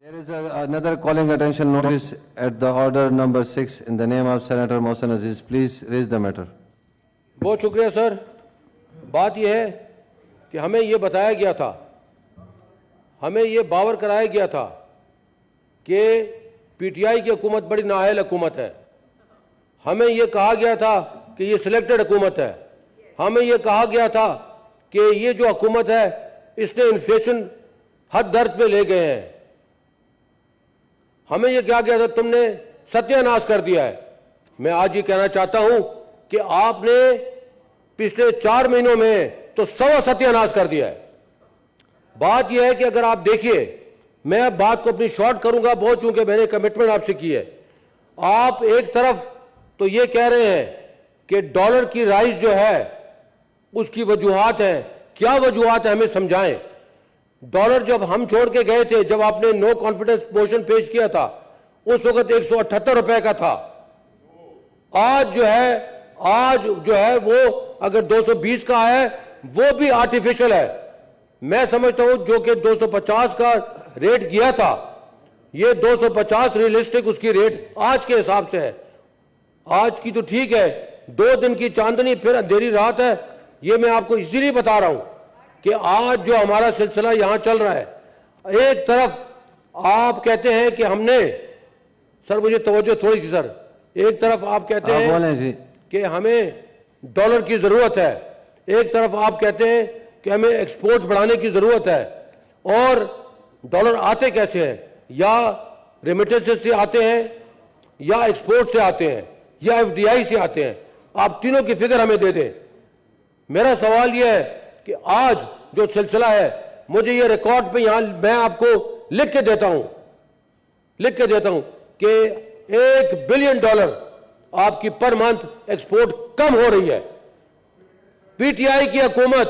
There is another calling attention notice at the order number 6 in the name of Senator Mohsen Aziz. Please raise the matter. बहुत शुक्रिया sir. बात यह है कि हमें ये बताया गया था, हमें ये बावर कराया गया था कि पीटीआई की हुकूमत बड़ी नाअहल हुकूमत है। हमें ये कहा गया था कि ये सिलेक्टेड हुकूमत है। हमें ये कहा गया था कि ये जो हुकूमत है इसने इन्फ्लेशन हद दर्द पे ले गए हैं। हमें ये क्या गया था, तुमने सत्यानाश कर दिया है। मैं आज ये कहना चाहता हूं कि आपने पिछले 4 महीनों में तो सवा सत्यानाश कर दिया है। बात यह है कि अगर आप देखिए, मैं बात को अपनी शॉर्ट करूंगा बहुत, चूंकि मैंने कमिटमेंट आपसे की है। आप एक तरफ तो ये कह रहे हैं कि डॉलर की राइज जो है उसकी वजूहात है। क्या वजूहात है हमें समझाएं। डॉलर जब हम छोड़ के गए थे, जब आपने नो कॉन्फिडेंस मोशन पेश किया था, उस वक्त 178 रुपए का था। आज जो है वो अगर 220 का है वो भी आर्टिफिशियल है। मैं समझता हूं जो कि 250 का रेट किया था, ये 250 रियलिस्टिक उसकी रेट आज के हिसाब से है। आज की तो ठीक है, 2 दिन की चांदनी फिर अंधेरी रात है। ये मैं आपको इसीलिए बता रहा हूं कि आज जो हमारा सिलसिला यहां चल रहा है, एक तरफ आप कहते हैं कि हमने, सर मुझे तवज्जो थोड़ी सी सर, एक तरफ आप कहते हैं कि हमें डॉलर की जरूरत है, एक तरफ आप कहते हैं कि हमें एक्सपोर्ट बढ़ाने की जरूरत है। और डॉलर आते कैसे हैं? या रेमिटेंसेस से आते हैं, या एक्सपोर्ट से आते हैं, या एफडीआई से आते हैं। आप तीनों की फिगर हमें दे दें। मेरा सवाल यह है कि आज जो सिलसिला है, मुझे ये रिकॉर्ड पे यहां मैं आपको लिख के देता हूं कि $1 बिलियन आपकी पर मंथ एक्सपोर्ट कम हो रही है। पीटीआई की हुकूमत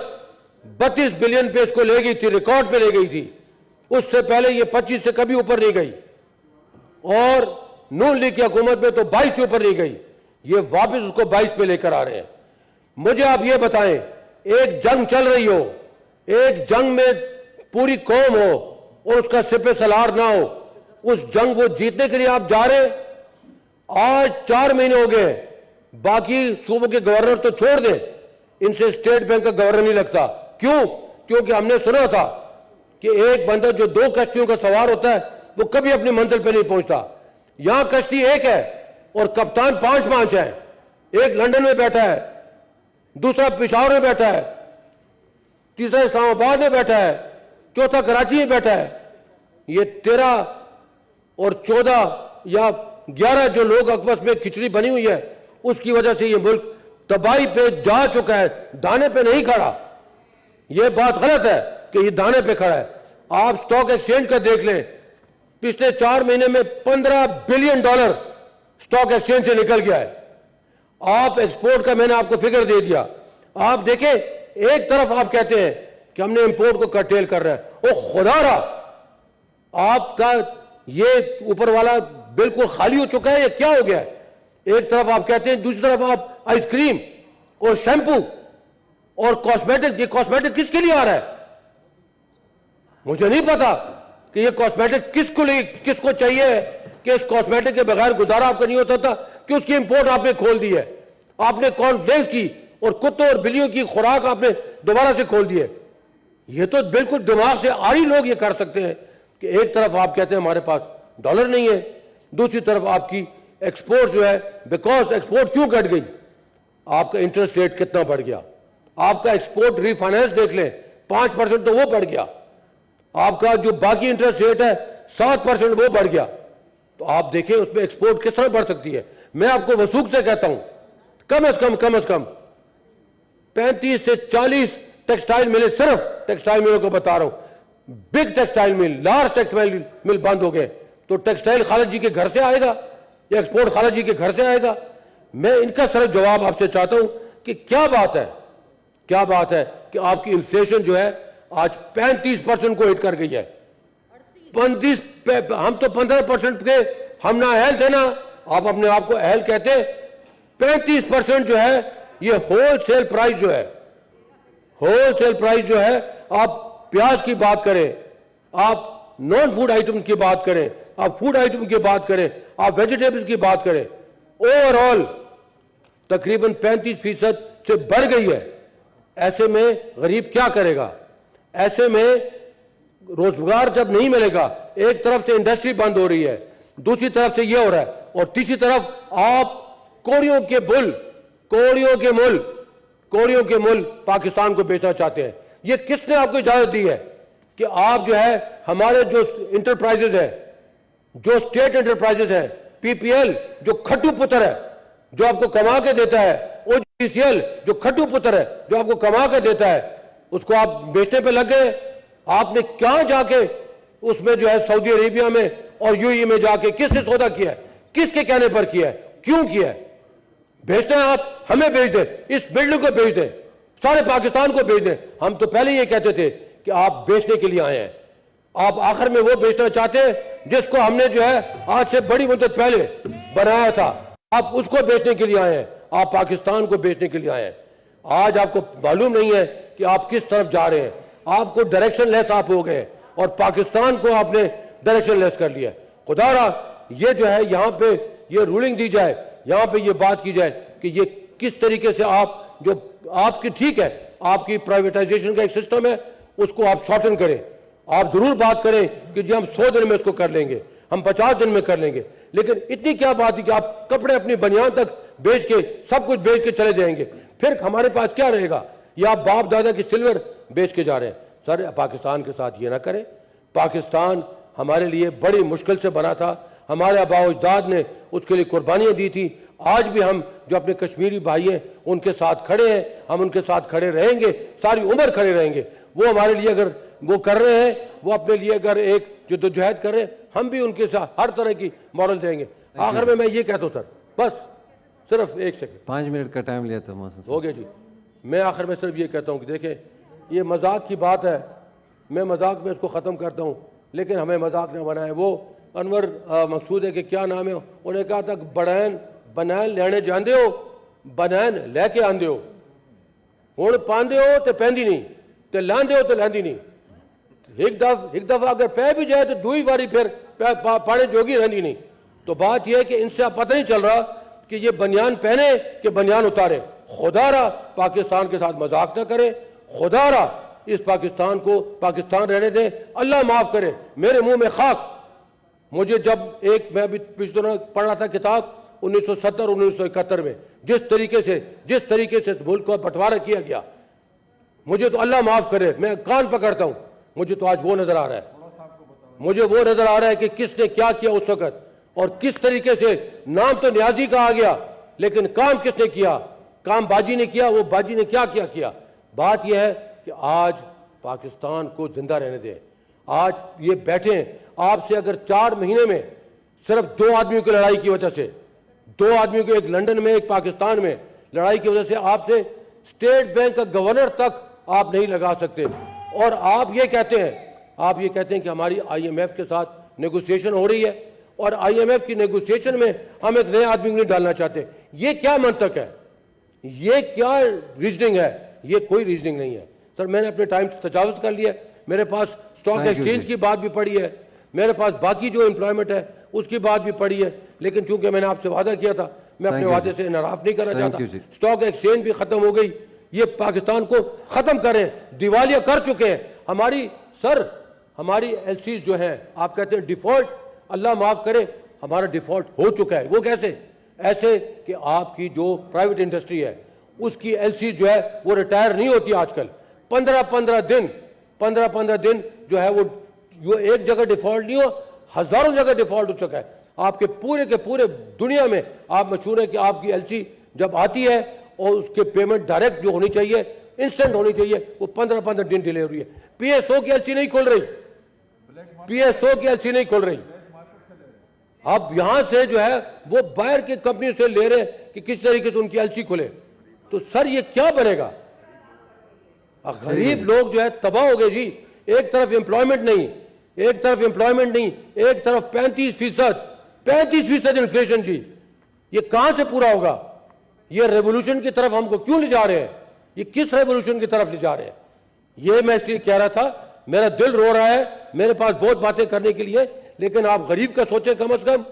32 बिलियन पे इसको ले गई थी, रिकॉर्ड पे ले गई थी। उससे पहले ये 25 से कभी ऊपर नहीं गई, और नून लीग की हुकूमत में तो 22 से ऊपर नहीं गई। ये वापस उसको 22 पे लेकर आ रहे हैं। मुझे आप ये बताएं, एक जंग चल रही हो, एक जंग में पूरी कौम हो और उसका सिपे सलार ना हो, उस जंग को जीतने के लिए आप जा रहे हैं। आज 4 महीने हो गए, बाकी सूबों के गवर्नर तो छोड़ दें, इनसे स्टेट बैंक का गवर्नर नहीं लगता। क्यों? क्योंकि हमने सुना था कि एक बंदा जो 2 कश्तियों का सवार होता है वो कभी अपनी मंजिल पे नहीं पहुंचता। यहां कश्ती एक है और कप्तान 5 है। एक लंदन में बैठा है, दूसरा पेशावर में बैठा है, तीसरा इस्लामाबाद में बैठा है, चौथा कराची में बैठा है। ये 13 और 14 या 11 जो लोग आपस में खिचड़ी बनी हुई है, उसकी वजह से ये मुल्क तबाही पे जा चुका है, दाने पे नहीं खड़ा। ये बात गलत है कि ये दाने पे खड़ा है। आप स्टॉक एक्सचेंज का देख लें, पिछले 4 महीने में $15 बिलियन स्टॉक एक्सचेंज से निकल गया है। आप एक्सपोर्ट का मैंने आपको फिगर दे दिया। आप देखें, एक तरफ आप कहते हैं कि हमने इंपोर्ट को कर्टेल कर रहे हैं। ओ खुदारा, आपका ये ऊपर वाला बिल्कुल खाली हो चुका है, ये क्या हो गया है? एक तरफ आप कहते हैं, दूसरी तरफ आप आइसक्रीम और शैम्पू और कॉस्मेटिक। ये कॉस्मेटिक किसके लिए आ रहा है? मुझे नहीं पता कि ये कॉस्मेटिक किसको चाहिए, कि इस कॉस्मेटिक के बगैर गुजारा आपका नहीं होता था, कि उसकी इंपोर्ट आपने खोल दी है। आपने कॉर्नफ्लेक्स की और कुत्तों और बिल्लियों की खुराक आपने दोबारा से खोल दी है। ये तो बिल्कुल दिमाग से आड़ी लोग ये कर सकते हैं कि एक तरफ आप कहते हैं हमारे पास डॉलर नहीं है, दूसरी तरफ आपकी एक्सपोर्ट जो है, बिकॉज एक्सपोर्ट क्यों घट गई? आपका इंटरेस्ट रेट कितना बढ़ गया। आपका एक्सपोर्ट रीफाइनेंस देख लें, 5% तो वो बढ़ गया। आपका जो बाकी इंटरेस्ट रेट है 7% वो बढ़ गया। तो आप देखें उसमें एक्सपोर्ट किस तरह बढ़ सकती है। मैं आपको वसूख से कहता हूं, कम से कम 35 से 40 टेक्सटाइल मिलें, सिर्फ टेक्सटाइल मिलों को बता रहा हूं। Big textile mill, large textile mill बंद हो गए, तो टेक्सटाइल खालिद जी के घर से आएगा या एक्सपोर्ट खालिद जी के घर से आएगा? मैं इनका सिर्फ जवाब आपसे चाहता हूं कि क्या बात है कि आपकी इन्फ्लेशन जो है आज 35% को हिट कर गई है। 35, हम तो 15% के हम ना अहल थे ना, आप अपने आप को अहल कहते। 35% जो है ये होलसेल प्राइस जो है। आप प्याज की बात करें, आप नॉन फूड आइटम्स की बात करें, आप फूड आइटम की बात करें, आप वेजिटेबल्स की बात करें, ओवरऑल तकरीबन 35% से बढ़ गई है। ऐसे में गरीब क्या करेगा? ऐसे में रोजगार जब नहीं मिलेगा, एक तरफ से इंडस्ट्री बंद हो रही है, दूसरी तरफ से यह हो रहा है, और तीसरी तरफ आप कोड़ियों के मूल पाकिस्तान को बेचना चाहते हैं। ये किसने आपको इजाजत दी है कि आप जो है हमारे जो इंटरप्राइजेज है, जो स्टेट इंटरप्राइजेज है, पीपीएल जो खट्टू पुत्र है, जो आपको कमा के देता है, ओजीसीएल जो खट्टू पुत्र है, जो आपको कमा के देता है, उसको आप बेचने पे लग गए। आपने क्या जाके उसमें जो है सऊदी अरेबिया में और यूएई में जाके किससे सौदा किया है? किसके कहने पर किया है? क्यों किया है? बेचना है आप, हमें बेच दें, इस बिल्डिंग को बेच दें, सारे पाकिस्तान को बेच दें। हम तो पहले ये कहते थे कि आप बेचने के लिए आए हैं। आप आखिर में वो बेचना चाहते हैं जिसको हमने जो है आज से बड़ी मुद्दत पहले बनाया था, आप उसको बेचने के लिए आए हैं, आप पाकिस्तान को बेचने के लिए आए हैं। आज आपको मालूम नहीं है कि आप किस तरफ जा रहे हैं, आपको डायरेक्शन लेस आप हो गए और पाकिस्तान को आपने डायरेक्शन लेस कर लिया। खुदारा ये जो है यहां पे ये रूलिंग दी जाए, यहां पे ये बात की जाए कि ये किस तरीके से आप जो आपकी ठीक है, आपकी प्राइवेटाइजेशन का एक सिस्टम है, उसको आप शॉर्टन करें। आप जरूर बात करें कि जी हम 100 दिन में इसको कर लेंगे, हम 50 दिन में कर लेंगे, लेकिन इतनी क्या बात है कि आप कपड़े अपनी बनियान तक बेच के सब कुछ बेच के चले जाएंगे, फिर हमारे पास क्या रहेगा? या आप बाप दादा की सिल्वर बेच के जा रहे हैं। सर पाकिस्तान के साथ ये ना करें। पाकिस्तान हमारे लिए बड़ी मुश्किल से बना था, हमारे आबा अजदाद ने उसके लिए कुर्बानियां दी थी। आज भी हम जो अपने कश्मीरी भाई हैं उनके साथ खड़े हैं, हम उनके साथ खड़े रहेंगे, सारी उम्र खड़े रहेंगे। वो हमारे लिए अगर वो कर रहे हैं, वो अपने लिए अगर एक जद्दोजहद कर रहे हैं, हम भी उनके साथ हर तरह की मॉडल देंगे। आखिर में मैं ये कहता हूँ सर, बस सिर्फ एक सेकंड, 5 मिनट का टाइम लिया था मोहसिन साहब। हो गया जी। मैं आखिर में सिर्फ ये कहता हूँ कि देखें, ये मजाक की बात है, मैं मजाक में इसको ख़त्म करता हूँ, लेकिन हमें मजाक न बनाए। वो अनवर मकसूद है कि क्या नाम है, उन्हें कहा था बनैन लैने जाते हो, बनैन लैके आंदे हो, हुण पांदे हो तो पहनदी नहीं, तो लांदे हो तो लैंदी नहीं। एक दफा अगर पै भी जाए तो दूई बारी फिर पाने जोगी रहती नहीं। तो बात यह है कि इनसे आप पता नहीं चल रहा कि ये बनियान पहने कि बनियान उतारे। खुदारा पाकिस्तान के साथ मजाक ना करें, खुदारा इस पाकिस्तान को पाकिस्तान रहने दें। अल्लाह माफ करे, मेरे मुंह में खाक। मुझे जब मैं अभी पिछले दिनों पढ़ रहा था किताब 1970-1971 में, जिस तरीके से इस मुल्क का बंटवारा किया गया, मुझे तो अल्लाह माफ करे, मैं कान पकड़ता हूं, मुझे तो आज वो नजर आ रहा है, मुझे वो नजर आ रहा है कि किसने क्या किया उस वक्त, और किस तरीके से नाम तो न्याजी का आ गया, लेकिन काम किसने किया? काम बाजी ने किया। वो बाजी ने क्या किया? बात यह है कि आज पाकिस्तान को जिंदा रहने दें। आज ये बैठे हैं, आपसे अगर 4 महीने में सिर्फ 2 आदमियों की लड़ाई की वजह से, 2 आदमियों को, एक लंदन में एक पाकिस्तान में लड़ाई की वजह से आपसे स्टेट बैंक का गवर्नर तक आप नहीं लगा सकते, और आप ये कहते हैं कि हमारी आईएमएफ के साथ नेगोशिएशन हो रही है, और आईएमएफ की नेगोशिएशन में हम एक नए आदमी को नहीं डालना चाहते। ये क्या मंतक है? ये क्या रीजनिंग है? ये कोई रीजनिंग नहीं है सर। मैंने अपने टाइम से तजावुज कर लिया। मेरे पास स्टॉक एक्सचेंज की बात भी पड़ी है, मेरे पास बाकी जो एम्प्लॉयमेंट है उसकी बात भी पड़ी है, लेकिन चूंकि मैंने आपसे वादा किया था, मैं अपने वादे से इनराफ नहीं करना चाहता। स्टॉक एक्सचेंज भी खत्म हो गई। ये पाकिस्तान को खत्म करें, दिवालिया कर चुके हैं। हमारी एलसीज जो है, आप कहते हैं डिफॉल्ट, अल्लाह माफ करे, हमारा डिफॉल्ट हो चुका है। वो कैसे? ऐसे कि आपकी जो प्राइवेट इंडस्ट्री है उसकी एलसी जो है वो रिटायर नहीं होती आजकल। 15-15 दिन जो है वो एक जगह डिफॉल्ट नहीं हो, हजारों जगह डिफॉल्ट हो चुका है। आपके पूरे के पूरे दुनिया में आप मशहूर है कि आपकी एलसी जब आती है और उसके पेमेंट डायरेक्ट जो होनी चाहिए, इंस्टेंट होनी चाहिए, वो 15-15 दिन डिले हो रही है। पीएसओ की एलसी नहीं खुल रही, अब यहां से जो है वो बाहर की कंपनी से ले रहे हैं कि किस तरीके से उनकी एलसी खुले। तो सर ये क्या बनेगा? गरीब लोग जो है तबाह हो गए जी। एक तरफ एम्प्लॉयमेंट नहीं, एक तरफ 35% इन्फ्लेशन जी। ये कहां से पूरा होगा? ये रेवोल्यूशन की तरफ हमको क्यों ले जा रहे हैं? ये किस रेवोल्यूशन की तरफ ले जा रहे हैं? ये मैं इसलिए कह रहा था, मेरा दिल रो रहा है मेरे पास बहुत बातें करने के लिए, लेकिन आप गरीब का सोचे कम से कम।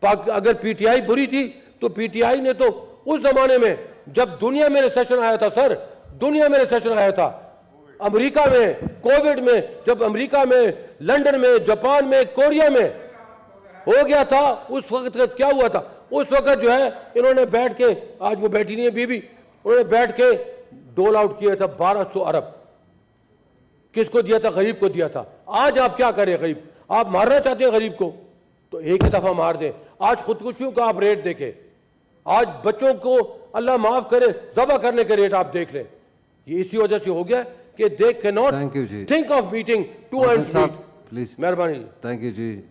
अगर पीटीआई बुरी थी तो पीटीआई ने तो उस जमाने में जब दुनिया में रिसेशन आया था सर, दुनिया में रिसेशन आया था, अमेरिका में कोविड में, जब अमेरिका में, लंदन में, जापान में, कोरिया में हो गया था, उस वक्त का क्या हुआ था? उस वक्त जो है इन्होंने बैठ के, आज वो बैठी नहीं है बीबी, उन्होंने बैठ के डोल आउट किया था 1200 अरब। किसको दिया था? गरीब को दिया था। आज आप क्या करें? गरीब आप मारना चाहते हैं गरीब को तो एक ही दफा मार दें। आज खुदकुशियों का आप रेट देखें, आज बच्चों को अल्लाह माफ करे जबा करने के रेट आप देख लें। ये इसी वजह से हो गया कि they can not Thank you, जी। Think of meeting to and साहब, प्लीज। मेहरबानी। Thank you ji.